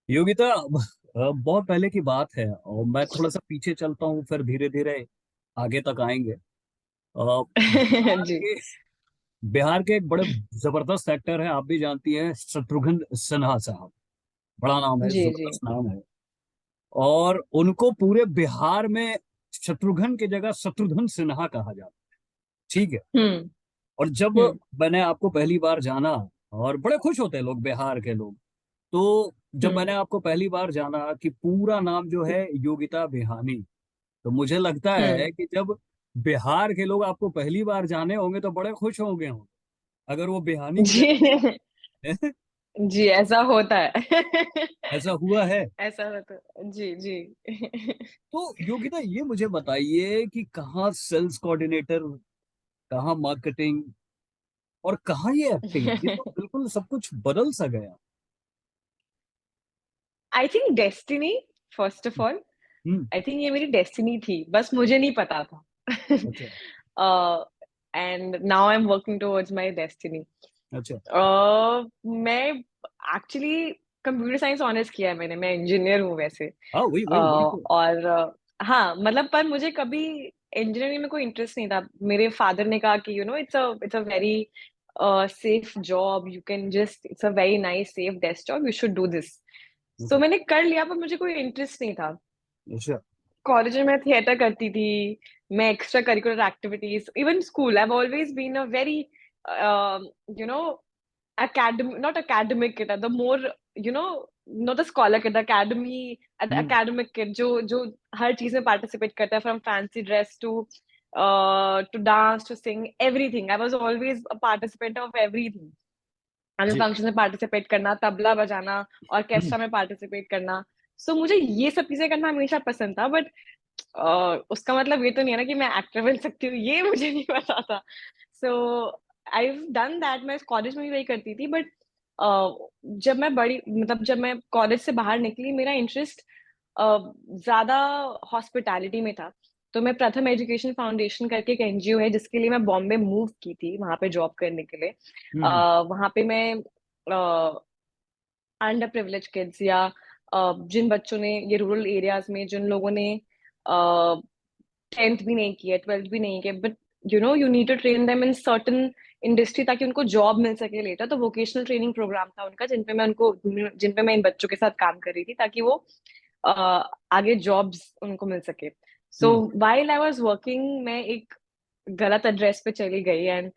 योगिता, बहुत पहले की बात है और मैं थोड़ा सा पीछे चलता हूँ, फिर धीरे धीरे आगे तक आएंगे। बिहार जी के बिहार के एक बड़े जबरदस्त एक्टर हैं, आप भी जानती हैं, शत्रुघ्न सिन्हा साहब। बड़ा नाम है, जी जी। जबरदस्त नाम है। और उनको पूरे बिहार में शत्रुघ्न की जगह शत्रुघ्न सिन्हा कहा जाता है। ठीक है। हम्म और जब हम्म मैंने आपको पहली बार जाना, और बड़े खुश होते हैं लोग, बिहार के लोग। तो जब हम्म मैंने आपको पहली बार जाना कि पूरा नाम जो है योगिता बिहानी, तो मुझे लगता है हम्म। कि जब बिहार के लोग आपको पहली बार जाने होंगे तो बड़े खुश होंगे अगर वो बिहानी की जी जगह। जी, ऐसा होता है। ऐसा हुआ है। ऐसा होता है। जी जी। तो योगिता, ये मुझे बताइए कि कहाँ सेल्स कोऑर्डिनेटर, कहाँ मार्केटिंग, और कहाँ ये एक्टिंग, ये तो बिल्कुल सब कुछ बदल सा गया। I think destiny, first of all. Hmm. I think ये मेरी डेस्टिनी थी, बस मुझे नहीं पता था। अच्छा। And now I am working towards my destiny. अच्छा। मैं एक्चुअली कंप्यूटर साइंस ऑनर्स किया है मैंने, मैं इंजीनियर हूँ वैसे। हाँ, वही वही वही तो। और हाँ, मतलब पर मुझे कभी इंजीनियरिंग में कोई इंटरेस्ट नहीं था। मेरे फादर ने कहा कि it's a very safe job, you can just, it's a very nice safe desk job, you should do this. तो अच्छा। मैंने कर लिया, पर मुझे कोई इंटरेस्ट नहीं था। अच्छा। कॉलेज में मैं थिएटर करती थी, मैं extra curricular activities, even school, I have always been a very you know academic, not academic kid, the more, you know not the scholar kid, the hmm. academic kid, जो हर चीज में participate करता है, from fancy dress to dance to sing, everything, I was always a participant of everything। हमें जी। Function में participate करना, तबला बजाना, हम्म। Orchestra में पार्टिसिपेट करना। सो मुझे ये सब चीजें करना हमेशा पसंद था, बट उसका मतलब ये तो नहीं है ना कि मैं एक्टर बन सकती हूँ, ये मुझे नहीं पता था। सो आई डन दैट, मैं कॉलेज में भी वही करती थी, बट जब मैं बड़ी, मतलब जब मैं कॉलेज से बाहर निकली, मेरा इंटरेस्ट ज्यादा हॉस्पिटैलिटी में था। तो मैं प्रथम एजुकेशन फाउंडेशन करके एक एनजीओ है, जिसके लिए मैं बॉम्बे मूव की थी वहां पे जॉब करने के लिए। हम्म। वहां पे मैं अंडर प्रिविलेज किड्स, या जिन बच्चों ने, ये रूरल एरियाज में जिन लोगों ने 10th भी नहीं किया, 12th भी नहीं किया, but you need to train them in certain industry, ताकि उनको जॉब मिल सके लेटर। तो वोकेशनल ट्रेनिंग प्रोग्राम था उनका, जिन पे मैं इन बच्चों के साथ काम कर रही थी, ताकि वो आगे जॉब्स उनको मिल सके। सो हम्म। वाइल आई वाज वर्किंग, मैं एक गलत एड्रेस पे चली गई, एंड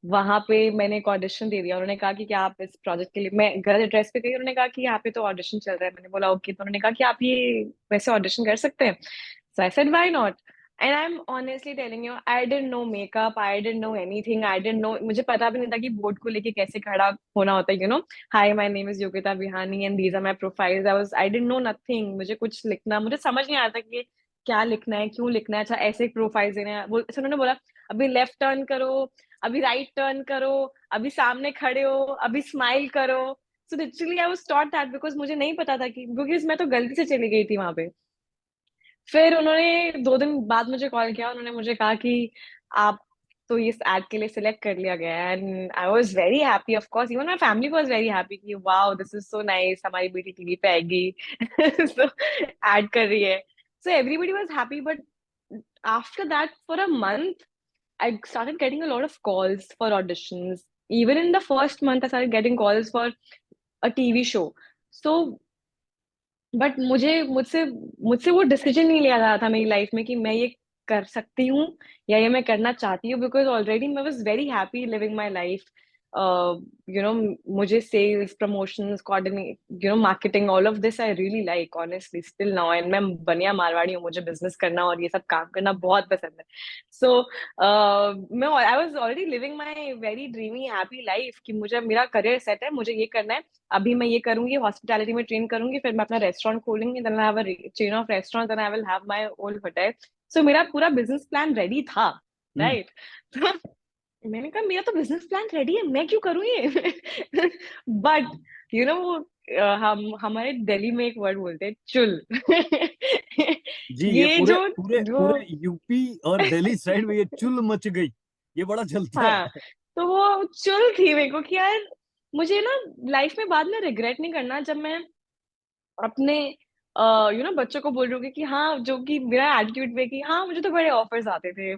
वहां पे मैंने एक ऑडिशन दे दिया। उन्होंने कहा कि क्या आप इस प्रोजेक्ट के लिए, मैं गलत एड्रेस पे गई, उन्होंने कहा कि यहाँ पे तो ऑडिशन चल रहा है। मैंने बोला ओके। तो उन्होंने कहा कि आप ये वैसे ऑडिशन कर सकते हैं। So I said why not. And I am honestly telling you, I didn't know makeup, I didn't know anything, I didn't know, मुझे पता भी नहीं था कि बोर्ड को लेके कैसे खड़ा होना होता है, hi my name is Yogita Vihani and these are my profiles. I didn't know nothing. मुझे कुछ लिखना, मुझे समझ नहीं आता कि क्या लिखना है, क्यों लिखना है। अच्छा, ऐसे एक प्रोफाइल देना है, ऐसे उन्होंने बोला अभी लेफ्ट टर्न करो, अभी राइट टर्न करो, अभी सामने खड़े हो, अभी स्माइल करो। So literally I was taught that, because मुझे नहीं पता था कि, बिकॉज मैं तो गलती से चली गई थी वहां पे। फिर उन्होंने 2 दिन बाद मुझे कॉल किया, उन्होंने मुझे कहा कि आप तो इस एड के लिए सिलेक्ट कर लिया गया है। And I was very happy, of course even my family was very happy कि wow this is so nice, हमारी बेटी टीवी पे आएगी। सो ऐड कर रही है। So everybody was happy, but after that for a month I started getting a lot of calls for auditions. Even in the first month, I started getting calls for a TV show. So, but मुझसे मुझसे वो decision नहीं लिया जा रहा था मेरी life में कि मैं ये कर सकती हूँ या ये मैं करना चाहती हूँ, बिकॉज ऑलरेडी मैं was very happy living my life. मुझे sales, promotions, coordinate, marketing, all of this I really like honestly still now. And मैं बनिया मारवाड़ी हूँ, मुझे बिजनेस करना और ये सब काम करना बहुत पसंद है। सो मैं I was already living my very dreamy happy life कि मुझे, मेरा करियर सेट है, मुझे ये करना है। अभी मैं ये करूंगी, हॉस्पिटैलिटी में ट्रेन करूंगी, फिर मैं अपना रेस्टोरेंट खोलूंगी, then I have a chain of restaurant, then I will have my own hotel. So मेरा पूरा बिजनेस प्लान रेडी था, हम्म। राइट। तो मैंने कहा मेरा तो बिजनेस प्लान रेडी है, मैं क्यों करूँ ये। बट वो हम हमारे दिल्ली में एक वर्ड बोलते हैं, चुल। जी, ये ये पूरे जो पूरे जो पूरे यूपी और दिल्ली साइड में ये चुल मच गई, ये बड़ा चलता हाँ, है। तो वो चुल थी मेरे को कि यार मुझे ना लाइफ में बाद में रिग्रेट नहीं करना। जब मैं अपने बच्चों को बोल रही होगी कि हाँ, जो कि मेरा एटीट्यूड में कि हाँ, मुझे तो बड़े ऑफर्स आते थे,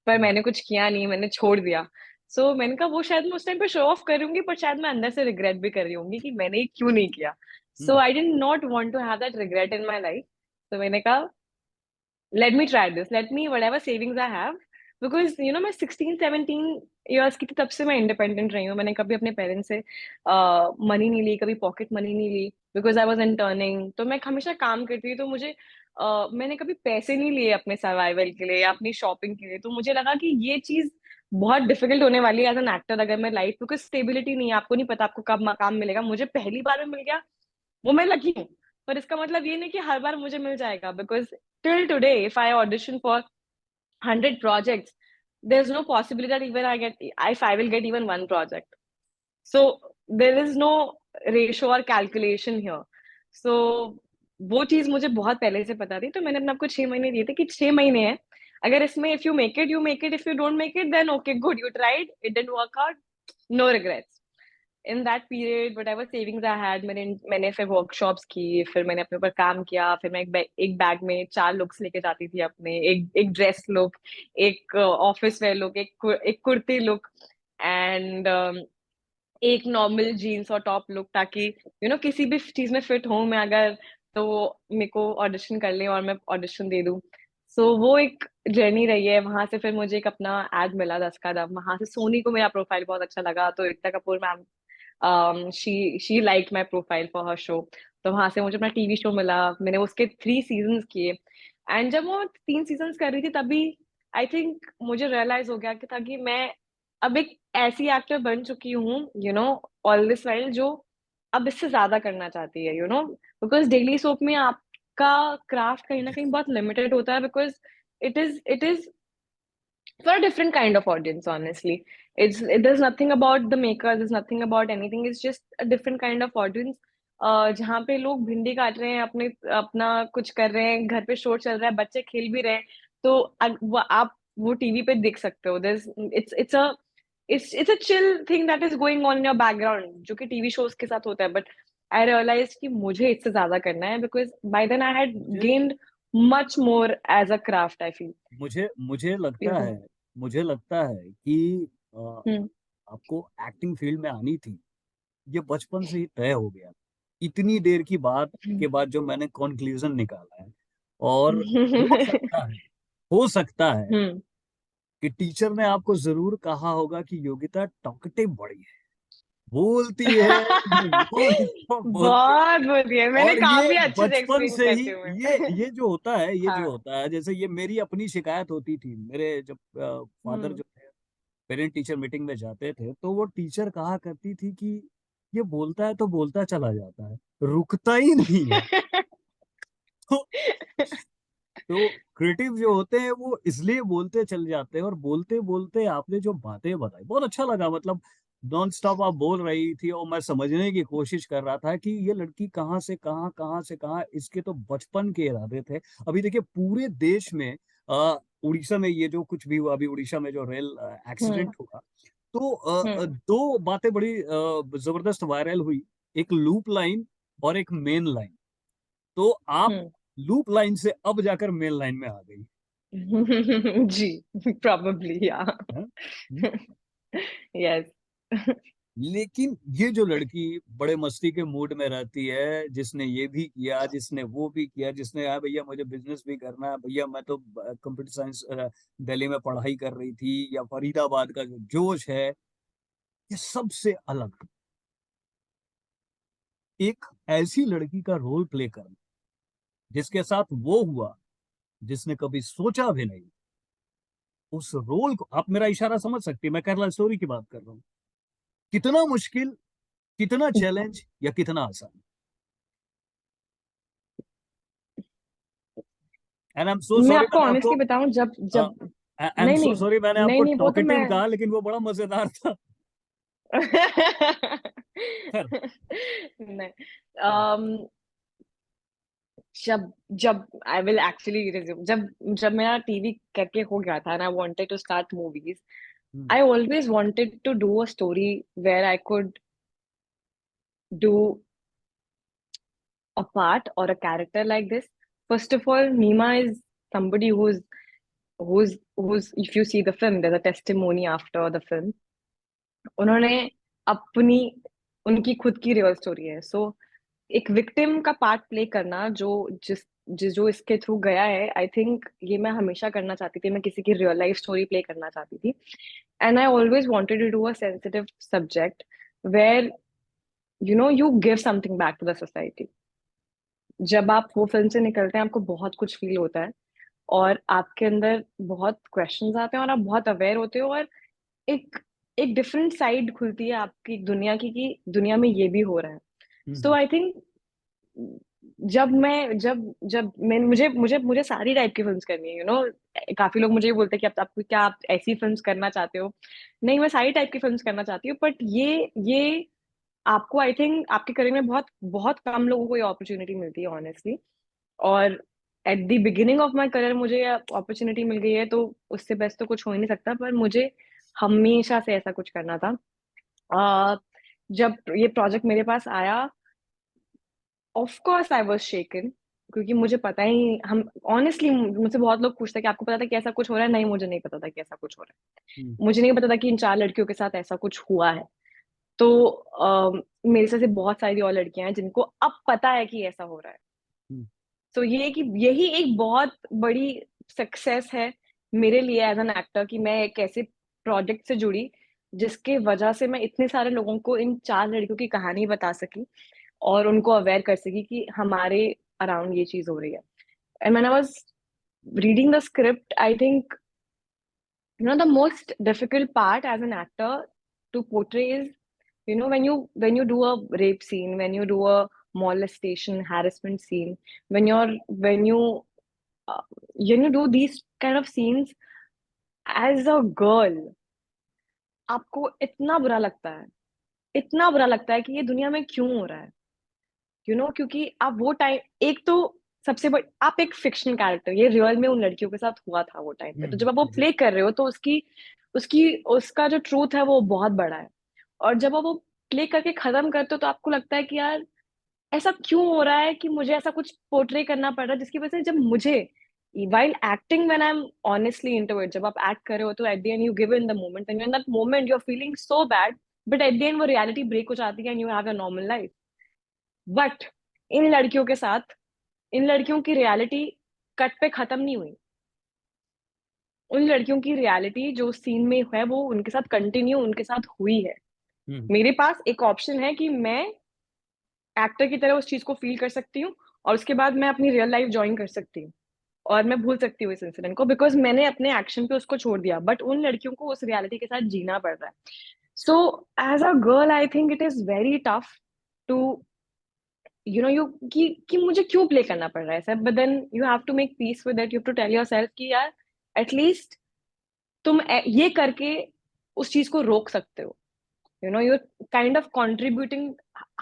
पर मैंने कुछ किया नहीं, मैंने छोड़ दिया। सो मैंने कहा वो शायद मैं उस टाइम पे शो ऑफ कर रही होंगी, पर शायद मैं अंदर से रिग्रेट भी कर रही होंगी कि मैंने ये क्यों नहीं किया। So hmm, I did not want to have that regret in my life. तो मैंने कहा let me try this, let me whatever savings I have, because मैं 16-17 years की थी तब से मैं इंडिपेंडेंट रही हूँ। मैंने कभी अपने पेरेंट्स से मनी नहीं ली, कभी पॉकेट मनी नहीं ली, बिकॉज आई वाज इंटर्निंग। तो मैं हमेशा काम करती थी, तो मुझे मैंने कभी पैसे नहीं लिए अपने सर्वाइवल के लिए या अपनी शॉपिंग के लिए। तो मुझे लगा कि ये चीज बहुत डिफिकल्ट होने वाली है एज एन एक्टर, अगर मैं लाइफ, बिकॉज स्टेबिलिटी नहीं है, आपको नहीं पता आपको कब काम मिलेगा। मुझे पहली बार में मिल गया, वो मैं लकी हूँ, पर इसका मतलब ये नहीं कि हर बार मुझे मिल जाएगा। Because till today if I audition for 100 projects, there's no possibility that even if I will get even one project. So there is no ratio or calculation here. So वो चीज मुझे बहुत पहले से पता थी, तो मैंने अपने आपको 6 महीने दिए थे कि 6 महीने हैं, अगर इसमें if you make it you make it, if you don't make it then okay good, you tried, it didn't work out, no regrets. In that period whatever savings I had, मैंने फिर workshops की, फिर मैंने अपने ऊपर काम किया। फिर मैं एक बैग में 4 लुक्स लेके जाती थी अपने, एक एक ड्रेस लुक, एक ऑफिस वेयर लुक, एक कुर्ती लुक, एंड एक नॉर्मल जीन्स और टॉप लुक, ताकि किसी भी चीज में फिट हूँ मैं अगर, तो मेरे को ऑडिशन कर ले और मैं ऑडिशन दे दूँ। सो वो एक जर्नी रही है। वहां से फिर मुझे एक अपना एड मिला 10 कदम, वहां से सोनी को मेरा प्रोफाइल बहुत अच्छा लगा, तो Ekta Kapoor ma'am, she like my profile for her show. तो वहां से मुझे अपना टीवी शो मिला, मैंने उसके 3 सीजन्स किए। एंड जब वो 3 सीजन्स कर रही थी तभी आई थिंक मुझे रियलाइज हो गया कि था कि मैं अब एक ऐसी एक्टर बन चुकी हूँ, ऑल दिस वाइल, जो अब इससे ज्यादा करना चाहती है, बिकॉज डेली सोप में आपका क्राफ्ट कहीं ना कहीं बहुत लिमिटेड होता है, because it is for a different kind of audience, honestly. There's nothing about the makers, there's nothing about anything, it's just a different kind of audience। जहाँ पे लोग भिंडी काट रहे हैं, अपने अपना कुछ कर रहे हैं, घर पे शोर चल रहा है, बच्चे खेल भी रहे हैं, तो आप वो टीवी पे देख सकते हो। there's it's a chill thing that is going on in your background, जो कि टीवी शोज के साथ होता है। बट आई रियलाइज कि मुझे इससे ज्यादा करना है, because by then I had मुझे gained much more as a craft, I feel. मुझे मुझे लगता है कि हम्म। आपको एक्टिंग फील्ड में आनी थी, ये बचपन से ही तय हो गया। इतनी देर की बात के बाद जो मैंने कंक्लूजन निकाला है, और हम्म। हो सकता है कि टीचर ने आपको जरूर कहा होगा कि योगिता टॉकटिव बड़ी है, बोलती है, बोलती है। बहुत बोली है, मैंने और ये काफी अच्छे से बचपन एक्सप्लेन से ही करती हूँ मैं। ये जो हाँ। होता है, जैसे ये मेरी अपनी शिकायत होती थी। मेरे जब फादर हम्म। जो थे, पेरेंट टीचर मीटिंग में जाते थे, तो वो टीचर कहा करती थी कि ये बोलता है तो बोलता चला जाता है, रुकता ही नहीं है। तो तो क्रिएटिव जो होते हैं वो इसलिए बोलते चल जाते हैं। और बोलते बोलते आपने जो बातें बताई बहुत अच्छा लगा, मतलब नॉन स्टॉप आप बोल रही थी, और मैं समझने की कोशिश कर रहा था कि ये लड़की कहाँ से कहाँ, इसके तो बचपन के इरादे थे। अभी देखिए पूरे देश में, उड़ीसा में ये जो कुछ भी हुआ, अभी उड़ीसा में जो रेल हम्म। एक्सीडेंट हुआ, तो हम्म। दो बातें बड़ी जबरदस्त वायरल हुई, एक लूप लाइन और एक मेन लाइन। तो आप हम्म। लूप लाइन से अब जाकर मेन लाइन में आ गई जी, probably, yeah। है? हम्म? Yes। लेकिन ये जो लड़की बड़े मस्ती के मूड में रहती है, जिसने ये भी किया, जिसने वो भी किया, जिसने यार भैया मुझे बिजनेस भी करना है, भैया मैं तो कंप्यूटर साइंस दिल्ली में पढ़ाई कर रही थी, या फरीदाबाद का जो जोश है, ये सबसे अलग एक ऐसी लड़की का रोल प्ले करना, जिसके साथ वो हुआ जिसने कभी सोचा भी नहीं। उस रोल को आप, मेरा इशारा समझ सकती है, मैं केरला स्टोरी की बात कर रहा हूँ। कितना मुश्किल, कितना चैलेंज, या कितना आसान। एंड आई एम सो मैं सॉरी, आपको मैंने आपको ऑनेस्टली बताऊं, जब जब आई एम नहीं सो नहीं सॉरी मैंने नहीं आपको नहीं, वो तो मैं टॉकेटिव कहा, लेकिन वो बड़ा मजेदार था। खैर। नहीं। um, जब जब आई विल एक्चुअली रिज्यूम, जब जब मेरा टीवी करके हो गया था and I wanted to start movies, hmm, I always wanted to do a story where I could do a part or a character like this. First of all, Nima is somebody who's if you see the film, there's a testimony after the film. उन्होंने अपनी उनकी खुद की real story है. सो एक victim का part play करना जो इसके थ्रू गया है, आई थिंक ये मैं हमेशा करना चाहती थी. मैं किसी की रियल लाइफ स्टोरी प्ले करना चाहती थी. And I always wanted to do a sensitive subject where you give something back to the society. जब आप वो फिल्म से निकलते हैं आपको बहुत कुछ फील होता है और आपके अंदर बहुत क्वेश्चंस आते हैं और आप बहुत अवेयर होते हो और एक एक डिफरेंट साइड खुलती है आपकी दुनिया की कि दुनिया में ये भी हो रहा है. सो आई थिंक जब जब मैं मुझे मुझे मुझे सारी टाइप की फिल्म्स करनी है, काफी लोग मुझे ये बोलते हैं कि आपको क्या आप ऐसी फिल्म्स करना चाहते हो. नहीं, मैं सारी टाइप की फिल्म्स करना चाहती हूँ, बट ये आपको आई थिंक आपके करियर में बहुत बहुत कम लोगों को ये अपॉर्चुनिटी मिलती है ऑनेस्टली. और at the beginning of my career मुझे ये अपॉर्चुनिटी मिल गई है तो उससे बेस्ट तो कुछ हो ही नहीं सकता. पर मुझे हमेशा से ऐसा कुछ करना था. अ, जब ये प्रोजेक्ट मेरे पास आया, ऑफ कोर्स आई वाज शेकन, क्योंकि मुझे पता ही हम ऑनेस्टली मुझसे बहुत लोग पूछते हैं कि आपको पता था कि ऐसा कुछ हो रहा है. नहीं, मुझे नहीं पता था कि ऐसा कुछ हो रहा हम्म। है. मुझे नहीं पता था कि इन 4 लड़कियों के साथ ऐसा कुछ हुआ है. तो मेरे से बहुत सारी और लड़कियां हैं जिनको अब पता है कि ऐसा हो रहा है. हम्म। तो ये कि यही एक बहुत बड़ी सक्सेस है मेरे लिए एज एन एक्टर कि मैं एक ऐसे प्रोजेक्ट से जुड़ी जिसके वजह से मैं इतने सारे लोगों को इन 4 लड़कियों की कहानी बता सकी और उनको अवेयर कर सकी कि हमारे अराउंड ये चीज हो रही है. And when I was reading the script, I think the most difficult part as an actor to portray is when you do a rape scene, when you do a molestation harassment scene, when you uh, do these kind of scenes as a girl, आपको इतना बुरा लगता है, इतना बुरा लगता है कि ये दुनिया में क्यों हो रहा है. क्योंकि आप वो टाइम, एक तो सबसे बड़ी, आप एक फिक्शनल कैरेक्टर, ये रियल में उन लड़कियों के साथ हुआ था वो टाइम पे, तो जब आप वो प्ले कर रहे हो तो उसकी उसका जो ट्रूथ है वो बहुत बड़ा है. और जब आप वो प्ले करके खत्म करते हो तो आपको लगता है कि यार ऐसा क्यों हो रहा है कि मुझे ऐसा कुछ पोर्ट्रे करना पड़ रहा है जिसकी वजह से जब मुझे while acting, when I'm honestly into it, जब आप एक्ट कर रहे हो तो at the end you give in the moment and in that moment you're feeling so bad, but at the end वो reality break हो जाती है and you have a normal life. But in लड़कियों के साथ, इन लड़कियों की रियलिटी कट पे खत्म नहीं हुई. उन लड़कियों की रियलिटी जो सीन में है वो उनके साथ कंटिन्यू उनके साथ हुई है. हम्म। मेरे पास एक ऑप्शन है कि मैं एक्टर की तरह उस चीज को फील कर सकती हूँ और उसके बाद मैं अपनी रियल लाइफ ज्वाइन कर सकती हूँ और मैं भूल सकती हूँ इस इंसिडेंट को बिकॉज मैंने अपने एक्शन पे उसको छोड़ दिया. बट उन लड़कियों को उस रियलिटी के साथ जीना पड़ रहा है. So as a girl I think it is very tough to you कि मुझे क्यों प्ले करना पड़ रहा है sir. But then you have to make peace with that. You have to tell yourself कि यार एटलीस्ट तुम ये करके उस चीज को रोक सकते हो. You're kind of contributing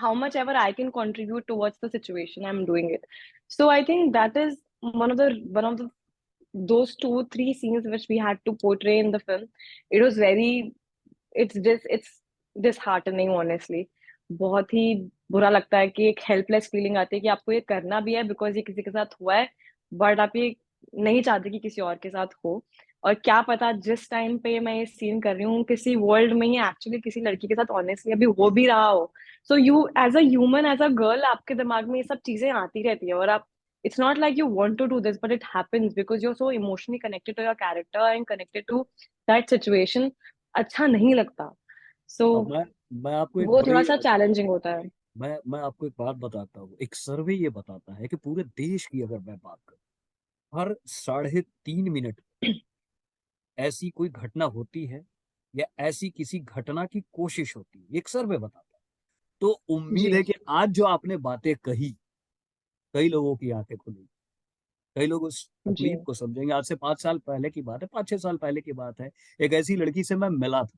how much ever I can contribute towards the situation I'm doing it. So I think that is one of the those 2 3 scenes which we had to portray in the film. It was very, it's disheartening honestly. बहुत ही बुरा लगता है कि एक helpless feeling आती है कि आपको ये करना भी है बिकॉज ये किसी के साथ हुआ है, बट आप ये नहीं चाहते कि किसी और के साथ हो. और क्या पता जिस टाइम पे मैं ये सीन कर रही हूँ किसी वर्ल्ड में ही एक्चुअली किसी लड़की के साथ ऑनेस्टली अभी हो भी रहा हो. So you as a human, as a girl, आपके दिमाग में ये सब चीजें आती रहती है और आप, it's not like you want to do this but it happens because you're so emotionally connected to your character and connected to that situation. अच्छा नहीं लगता. सो अब मैं आपको एक वो थोड़ा बड़ी सा चैलेंजिंग होता है. मैं आपको एक बात बताता हूँ. एक सर्वे ये बताता है कि पूरे देश की अगर मैं बात करूँ, हर 3.5 मिनट ऐसी कोई घटना होती है या ऐसी किसी घटना की कोशिश होती है, एक सर्वे बताता है. तो उम्मीद जी. है कि आज जो आपने बातें कही, कई लोगों की आंखें खुली, कई लोग उस जी. तकलीफ को समझेंगे. आज से 5 साल पहले की बात है, 5-6 साल पहले की बात है. एक ऐसी लड़की से मैं मिला था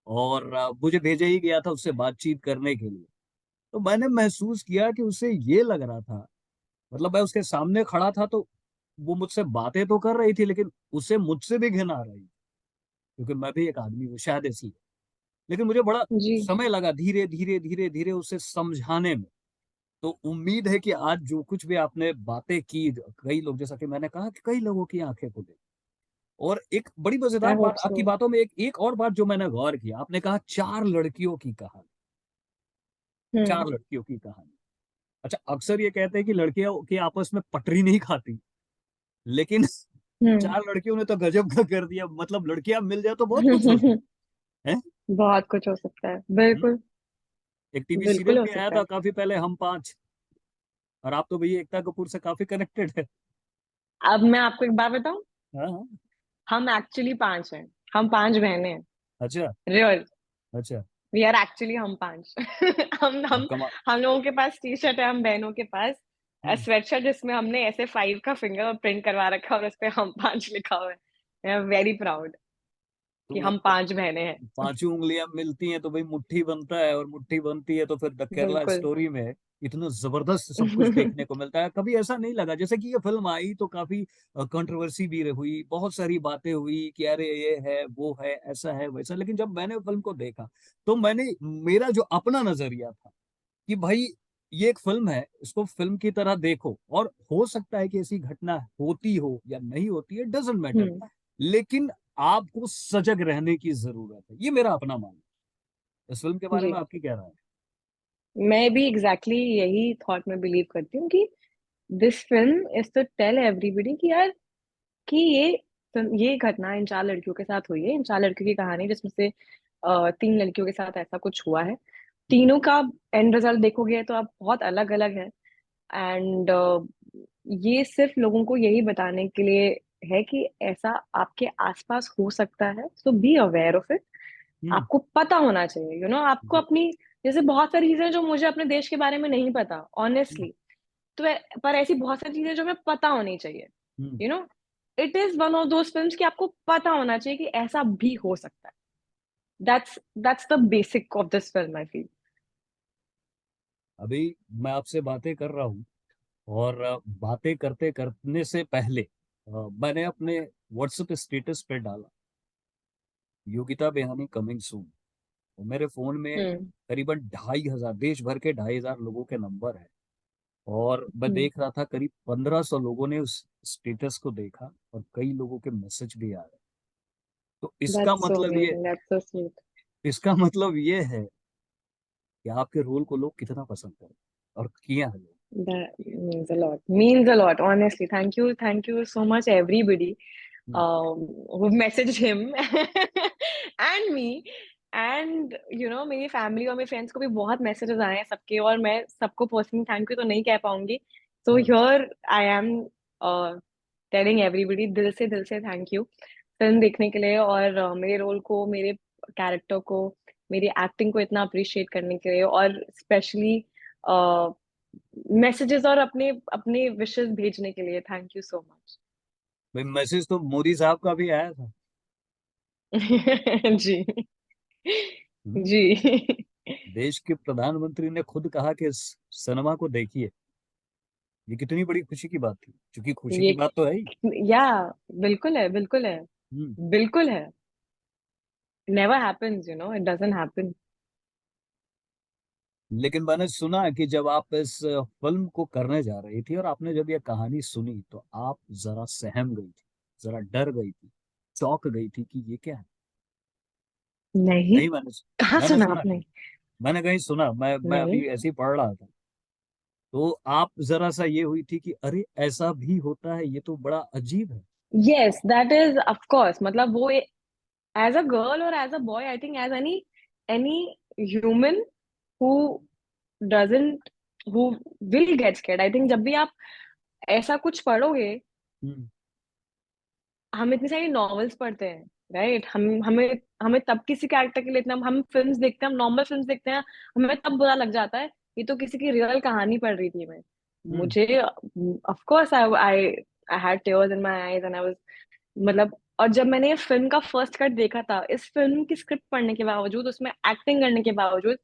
और मुझे भेजा ही गया था उससे बातचीत करने के लिए. तो मैंने महसूस किया कि उसे ये लग रहा था, मतलब मैं उसके सामने खड़ा था तो वो मुझसे बातें तो कर रही थी लेकिन उसे मुझसे भी घिन आ रही, क्योंकि मैं भी एक आदमी हूँ शायद ऐसी. लेकिन मुझे बड़ा जी. समय लगा धीरे धीरे धीरे धीरे उसे समझाने में. तो उम्मीद है कि आज जो कुछ भी आपने बातें की, कई लोग, जैसा कि मैंने कहा कि कई लोगों की आंखें खुली। और एक बड़ी आई मजेदार होप बात सो। आपकी बातों में, एक और बात जो मैंने गौर किया, आपने कहा चार लड़कियों की कहानी। हम्म। चार लड़कियों की कहानी। अच्छा, अक्सर ये कहते हैं कि लड़कियां के आपस में पटरी नहीं खाती, लेकिन हम्म। चार लड़कियों ने तो गजब का कर दिया। मतलब लड़कियां मिल जाए तो बहुत कुछ हो सकता है। हैं? बहुत कुछ हो सकता है, हम्म? बिल्कुल। एक टीवी सीरियल बिल्कुल हो भी आया सकता था है। काफी पहले, हम पांच। और आप तो भैया एकता कपूर से काफी कनेक्टेड है। अब मैं आपको एक बात बताऊं, हाँ हाँ। हम एक्चुअली पांच हैं। हम पांच बहनें हैं। अच्छा। रियल। अच्छा। वी आर एक्चुअली हम पांच। हम अब हम कमा। हम लोगों के पास टी शर्ट है, हम बहनों के पास हम्म। स्वेटशर्ट जिसमें हमने ऐसे फाइव का फिंगर प्रिंट करवा रखा है और उस पे हम पांच लिखा हुआ है। आई एम वेरी प्राउड कि तो हम पांच बहनें हैं। पांचों उंगलियां मिलती हैं तो भाई मुट्ठी बनता है, और मुट्ठी बनती है तो फिर द केरला बिल्कुल। स्टोरी में इतना जबरदस्त सब कुछ देखने को मिलता है। कभी ऐसा नहीं लगा, जैसे कि ये फिल्म आई तो काफी कंट्रोवर्सी भी हुई, बहुत सारी बातें हुई कि अरे ये है वो है ऐसा है वैसा, लेकिन जब मैंने फिल्म को देखा तो मैंने, मेरा जो अपना नजरिया था कि भाई ये एक फिल्म है, इसको फिल्म की तरह देखो, और हो सकता है कि ऐसी घटना होती हो या नहीं होती है, डजेंट मैटर, हम्म। लेकिन आपको सजग रहने की जरूरत है। ये मेरा अपना मानना है। इस फिल्म के बारे में जी, आपकी क्या राय है? मैं भी एग्जैक्टली यही थॉट में बिलीव करती हूँ कि this film is to tell everybody कि यार, कि ये घटना इन चार लड़कियों के साथ हुई है। इन चार लड़कियों की कहानी, जिसमें से तीन लड़कियों के साथ ऐसा कुछ हुआ है। हम्म। तीनों का एंड रिजल्ट देखोगे तो आप बहुत अलग अलग है। एंड ये सिर्फ लोगों को यही बताने के लिए है कि ऐसा आपके आसपास हो सकता है, सो बी अवेयर ऑफ इट। हम्म। आपको पता होना चाहिए, आपको जी। अपनी, जैसे बहुत सारी चीजें जो मुझे अपने देश के बारे में नहीं पता हम्म। ऑनेस्टली, तो पर ऐसी बहुत सारी चीजें जो हमें पता होनी चाहिए। Hmm. You know it is one of those films कि आपको पता होना चाहिए कि ऐसा भी हो सकता है। That's the basic of this film, I feel. अभी मैं आपसे बातें कर रहा हूँ, और बातें करते करने से पहले मैंने अपने व्हाट्सएप स्टेटस पे डाला, योगिता बेहानी कमिंग सून। और मेरे फोन में हम्म। करीबन 2,500, देश भर के 2,500 लोगों के नंबर है। और मैं हम्म। देख रहा था करीब 1,500 लोगों ने उस स्टेटस को देखा, और कई लोगों के मैसेज भी आ रहे। तो that's so amazing, that's so sweet. इसका मतलब ये है कि आपके रोल को लोग कितना पसंद करें, और किया है लोग। That means a lot. Means a lot, honestly. Thank you so much, everybody, hmm. who messaged him and me. And मेरी फैमिली और मेरे फ्रेंड्स को भी बहुत मैसेजेस आए हैं सबके, और मैं सबको पर्सनली थैंक यू तो नहीं कह पाऊंगी। सो हाँ। Here I am telling everybody, दिल से थैंक यू फिल्म देखने के लिए, और मेरे रोल को, मेरे कैरेक्टर को, मेरी एक्टिंग को इतना अप्रिशिएट करने के लिए, और स्पेशली मैसेजेस और अपने अपने विशेस भेजने के लिए। Thank you so much. भाई मैसेज तो मोदी साहब का भी आया था। जी। हम्म। जी। देश के प्रधानमंत्री ने खुद कहा कि इस सिनेमा को देखिए। ये कितनी बड़ी खुशी की बात थी, क्योंकि खुशी ये की बात तो है ही। या बिल्कुल है, बिल्कुल है। हम्म। बिल्कुल है। Never happens, it doesn't happen. लेकिन मैंने सुना कि जब आप इस फिल्म को करने जा रही थी, और आपने जब ये कहानी सुनी, तो आप जरा सहम गई थी, जरा डर गई थी, चौंक गई थी कि ये क्या है। नहीं। नहीं, कहाँ मैंने सुना सुना आपने? नहीं। मैंने कहीं सुना, मैं नहीं। अभी ऐसे ही पढ़ रहा था। तो आप जरा सा ये हुई थी कि अरे ऐसा भी होता है, ये तो बड़ा अजीब है। Yes, that is of course, मतलब वो एज अ गर्ल और as a boy, I think as any human who doesn't who will get scared, I think जब भी आप ऐसा कुछ पढ़ोगे। हम्म। हम इतनी सारी नॉवेल्स पढ़ते हैं, राइट? हम हमें हमें तब किसी कैरेक्टर के लिए इतना, हम फिल्म्स देखते हैं, हम नॉर्मल फिल्म्स देखते हैं, हमें तब बुरा लग जाता है ये तो किसी की रियल कहानी पढ़ रही थी मैं। हम्म। मुझे of course I I I had tears in my eyes and I was, मतलब, और जब मैंने ये फिल्म का फर्स्ट कट देखा था, इस फिल्म की स्क्रिप्ट पढ़ने के बावजूद, उसमें एक्टिंग करने के बावजूद,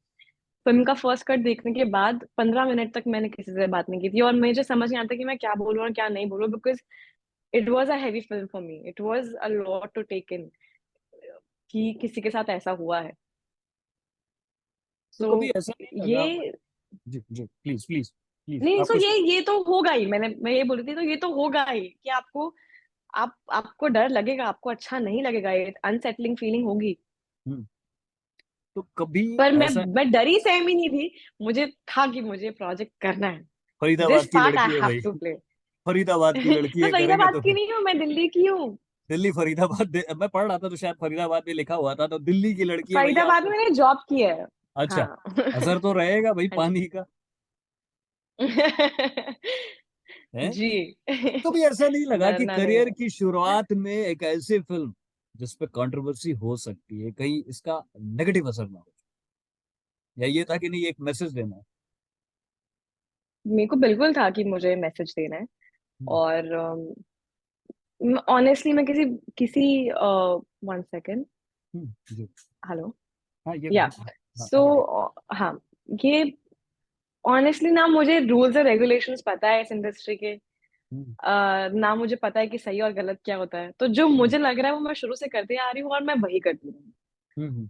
फिल्म का फर्स्ट कट देखने के बाद 15 मिनट तक मैंने किसी से बात नहीं की थी, और मुझे समझ नहीं आता कि मैं क्या बोलूँ और क्या नहीं बोलूँ, because it was a heavy film for me, it was a lot to take in कि किसी के साथ ऐसा हुआ है। तो सो कभी ऐसा नहीं लगा? ये जी जी, प्लीज प्लीज। प्लीज नहीं, आप सो कुछ। ये तो होगा ही, मैं ये बोल रही थी, तो ये तो होगा ही कि आपको डर लगेगा, आपको अच्छा नहीं लगेगा, ये अनसेटलिंग फीलिंग होगी। हम्म, तो कभी पर मैं ऐसा मैं डरी सहमी नहीं थी, मुझे था कि मुझे प्रोजेक्ट करना है, फरीदाबाद दिस की पार्ट आई लड़की है हैव भाई, टू प्ले। फरीदाबाद की लड़की मैं है, करेंगे फरीदाबाद तो की फिर। नहीं हूँ, मैं दिल्ली की हूँ। दिल्ली फरीदाबाद मैं पढ़ रहा था तो शायद फरीदाबाद में लिखा हुआ था, तो दिल्ली की लड़की है भैया फरीदाबाद में आपको। मैंने जॉब की है। अच्छा, हाँ। असर तो रहेगा भाई हाँ जी। पानी का, है। जी। कभी ऐसा नहीं लगा कि डरना नहीं करियर है। की शुरुआत में एक ऐसी फिल्म जिस पे कंट्रोवर्सी हो सकती है, कहीं इसका नेगेटिव असर ना हो, या ये था कि नहीं एक मैसेज देना है? मेरे को बिल्कुल था कि मुझे मैसेज देना है। हम्म, और ऑनेस्टली मैं किसी किसी 1 सेकेंड। जी। हेलो। हाँ ये या। हाँ सो। आगे बढ़ो। हाँ। ये ऑनेस्टली ना मुझे रूल्स और रेगुलेशंस पता है इस इंडस्ट्री के। हम्म, ना मुझे पता है कि सही और गलत क्या होता है, तो जो हम्म, मुझे लग रहा है वो मैं शुरू से करती आ रही हूँ और मैं वही करती हूँ। हम्म,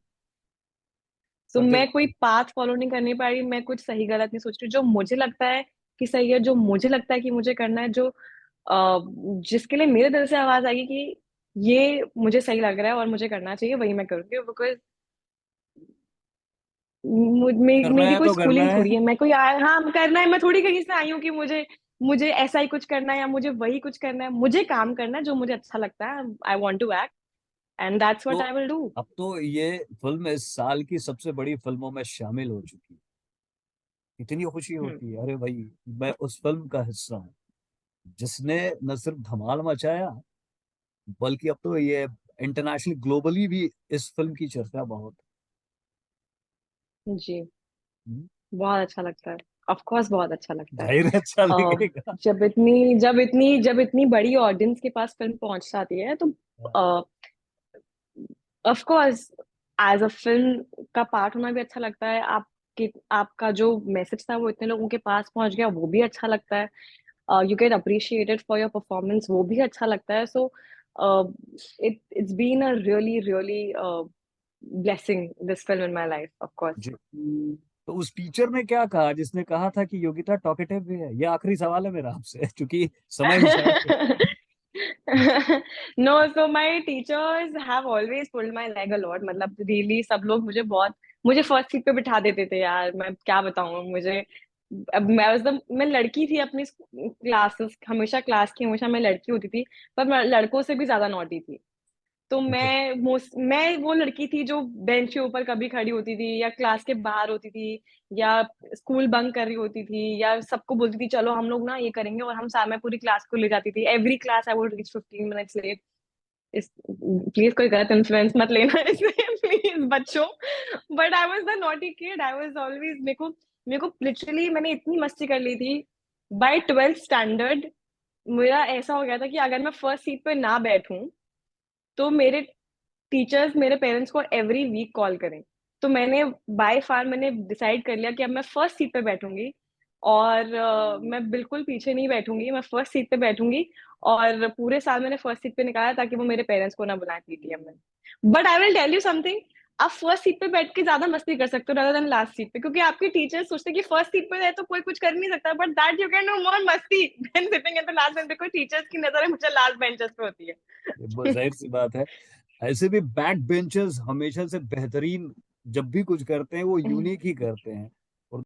तो करते मैं कोई रहो। पाथ फॉलो नहीं करनी पा रही, मैं कुछ सही गलत नहीं सोच रही, जो मुझे लगता है कि सही है, जो मुझे लगता है कि मुझे करना है, जो जिसके लिए मेरे दिल से आवाज आएगी कि ये मुझे सही लग रहा है और मुझे करना चाहिए, वही मैं करूंगी। बिकॉज करना मेरी है कोई तो करना स्कूलिंग है। थोड़ी है, मैं कोई हाँ करना है, मैं थोड़ी कहीं से आई हूँ कि मुझे मुझे ऐसा ही कुछ करना है या मुझे वही कुछ करना है। मुझे काम करना है जो मुझे अच्छा लगता है, I want to act, and that's तो व्हाट आई विल डू। अब तो ये फिल्म इस साल की सबसे बड़ी फिल्मों में शामिल हो चुकी है, इतनी खुशी हम्म। होती है, अरे भाई मैं उस फिल्म का हिस्सा हूँ जिसने न सिर्फ धमाल मचाया, बल्कि अब तो ये इंटरनेशनल ग्लोबली भी इस फिल्म की चर्चा बहुत जी। है। बहुत अच्छा लगता है। ऑफ कोर्स बहुत अच्छा लगता है। जाहिर है अच्छा अ, लगेगा। जब इतनी बड़ी ऑडियंस के पास फिल्म पहुंच जाती है, तो of course as a film का पार्ट होना भी अच्छा लगता है। आपका जो मैसेज था वो इतने लोगों के पास पहुंच गया, वो भी अच्छा लगता है। You get appreciated for your performance, वो भी अच्छा लगता है। So it's been a really really blessing, this film in my life, of course. जी। तो उस टीचर ने क्या कहा जिसने कहा था कि योगिता टॉकेटिव भी है? ये आखिरी सवाल है मेरा आपसे क्योंकि समय भी शायद। No, so my teachers have always pulled my leg a lot। मतलब really सब लोग मुझे फर्स्ट सीट पे बिठा देते थे यार, मैं क्या बताऊं मुझे। अब मैं लड़की थी अपनी क्लासेस, हमेशा क्लास की हमेशा मैं लड़की होती थी, पर मैं लड़कों से भी ज्यादा नॉटी थी। तो अच्छा। मैं वो लड़की थी जो बेंच के ऊपर कभी खड़ी होती थी, या क्लास के बाहर होती थी, या स्कूल बंक कर रही होती थी, या सबको बोलती थी चलो हम लोग ना ये करेंगे, और मैं पूरी क्लास को ले जाती थी। Every class I would reach 15 minutes late. इस प्लीज कोई गलत इन्फ्लुएंस मत लेना इसमें, प्लीज बच्चों। But I was the naughty kid, I was always, मेरे को लिटरली मैंने इतनी मस्ती कर ली थी। बाय 12th स्टैंडर्ड मेरा ऐसा हो गया था कि अगर मैं फर्स्ट सीट पे ना बैठूं, तो मेरे टीचर्स मेरे पेरेंट्स को एवरी वीक कॉल करें। तो मैंने डिसाइड कर लिया कि अब मैं फर्स्ट सीट पे बैठूंगी, और मैं बिल्कुल पीछे नहीं बैठूंगी, मैं फर्स्ट सीट पे बैठूंगी। और पूरे साल मैंने फर्स्ट सीट पे निकाला ताकि वो मेरे पेरेंट्स को ना बुलाए पीटीएम में। But I will tell you something, आप फर्स्ट सीट पे बैठ के ज्यादा मस्ती कर सकते हो rather देन लास्ट सीट पे, क्योंकि आपके टीचर्स सोचते हैं कि फर्स्ट सीट पे है तो कोई कुछ कर नहीं सकता, but that you can do more मस्ती then sitting at the last bench, because teachers की नजर हमेशा लास्ट बेंचेस पे होती ये है। जाहिर सी बात है। ऐसे भी बैक बेंचर्स हमेशा से बेहतरीन, जब भी कुछ करते हैं वो यूनिक ही करते हैं।